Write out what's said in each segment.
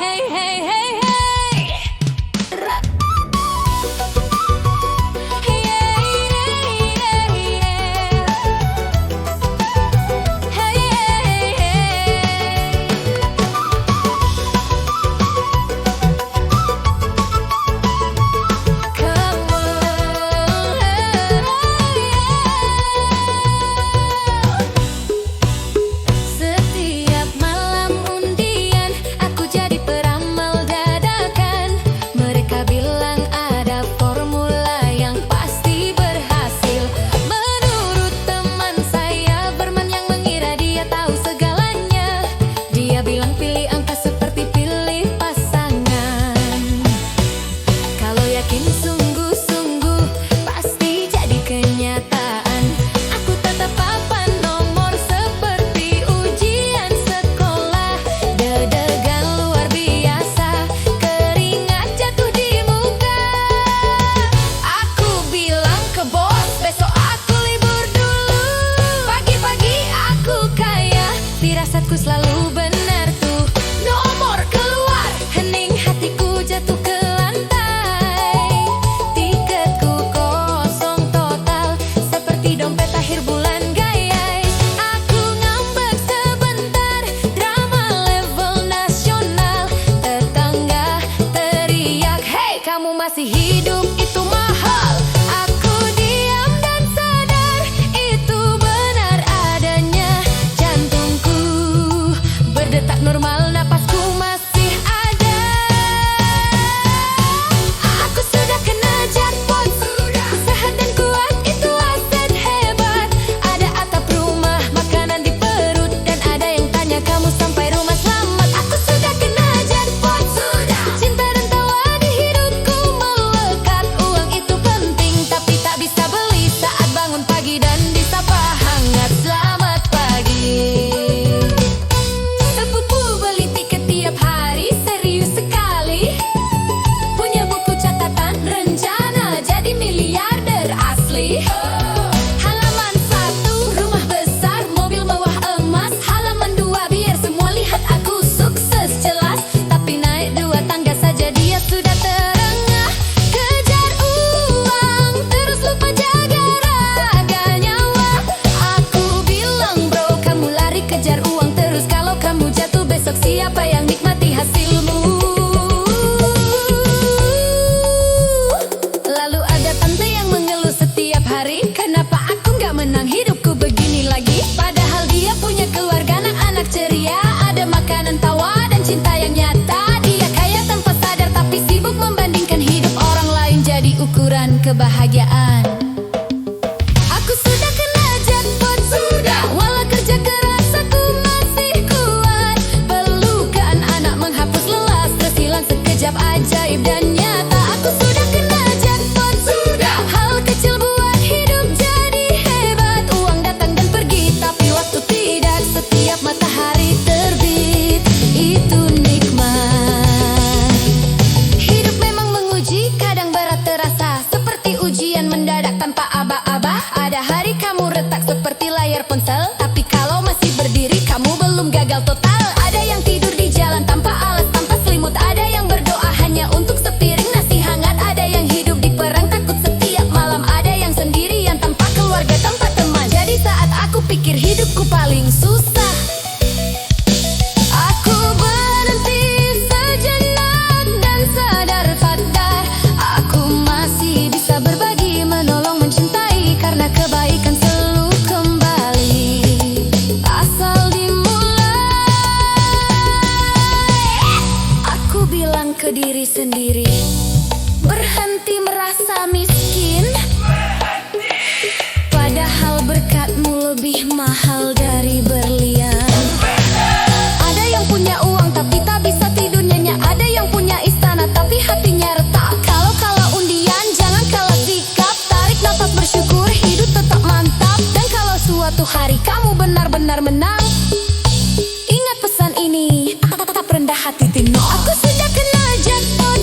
hey, hey, hey, hey. Setiap malam undian aku jadi peramal dadakan. Mereka bilang ada formula yang pasti berhasil. Menurut teman saya Berman yang mengira dia tahu segalanya. Dia bilang pilih angka seperti pilih pasangan. Kalau yakin sungguh-sungguh pasti jadi kenyataan. Aku tetap papan nomor seperti ujian sekolah. Deg-degan luar biasa, keringat jatuh di muka. Aku bilang ke bos, besok aku libur dulu. Pagi-pagi aku kaya, firasatku selalu benar tuh. Nomor keluar, hening hatiku jatuh ke lantai. Tiketku kosong total, seperti dompet akhir bulan gayai. Aku ngambek sebentar, drama level nasional. Tetangga teriak, hey kamu masih hidup itu mahal. Aku diam dan sadar itu benar adanya. Jantungku berdetak normal, napasku masih ada. Aku sudah kena jackpot. Sehat dan kuat itu aset hebat. Ada atap rumah, makanan di perut, dan ada yang tanya kamu sampai rumah selamat. Aku sudah kena jackpot. Cinta dan tawa di hidupku melekat. Uang itu penting tapi tak bisa beli saat bangun pagi dan disapa hangat selamat pagi. Sepupu beli tiket tiap hari, serius sekali. Punya buku catatan rencana jadi miliarder asli. Halaman 1 rumah besar, mobil mewah emas. Halaman 2 biar semua lihat aku sukses jelas. Tapi naik 2 tangga saja dia sudah terengah. Kejar uang terus lupa jaga raga nyawa. Aku bilang bro, kamu lari kejar uang terus. Kalau kamu jatuh besok siapa yang nikmati hasilmu? Lalu ada tante yang mengeluh setiap hari, kenapa aku nggak menang hidupku begini lagi. Padahal dia punya keluarga anak-anak ceria, ada makanan tawa dan cinta yang nyata. Dia kaya tanpa sadar tapi sibuk membandingkan hidup orang lain jadi ukuran kebahagiaan. Aku sudah kena jackpot. Walau kerja keras aku masih kuat. Pelukan anak menghapus lelah, stres hilang sekejap, ajaib dan nyata. Aku sudah kena jackpot. Hal kecil buat hidup jadi hebat. Uang datang dan pergi tapi waktu tidak. Setiap matahari terbit itu nikmat. Hidup memang menguji, kadang berat terasa seperti ujian mendadak tanpa aba-aba. Ada hari kamu retak seperti layar ponsel, tapi kalau masih berdiri kamu belum gagal total. Ada yang tidur di jalan tanpa alas, tanpa selimut. Ada yang berdoa hanya untuk sepiring nasi hangat. Ada yang hidup di perang takut setiap malam. Ada yang sendirian tanpa keluarga, tanpa teman. Jadi saat aku pikir hidupku paling susah, aku berhenti sejenak dan sadar pada aku masih bisa berbagi, menolong, mencintai, karena kebaikan selalu kembali asal dimulai. Aku bilang ke diri sendiri, berhenti merasa miskin. Padahal berkatmu lebih mahal dari berlian. Ada yang punya uang tapi tak bisa tidur nyenyak. Ada yang punya istana tapi hatinya retak. Kalau kalah undian jangan kalah sikap. Tarik nafas bersyukur, hidup tetap mantap. Dan kalau suatu hari kamu benar-benar menang, ingat pesan ini, tetap rendah hati Tino. Aku sudah kena jackpot.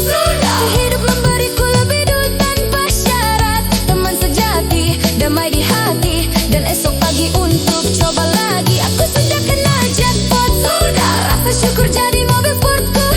Hidup memberiku lebih dulu tanpa syarat. Teman sejati, damai di hati, dan esok pagi untuk coba lagi. Aku sudah kena jackpot. Rasa syukur jadi mobil sportku.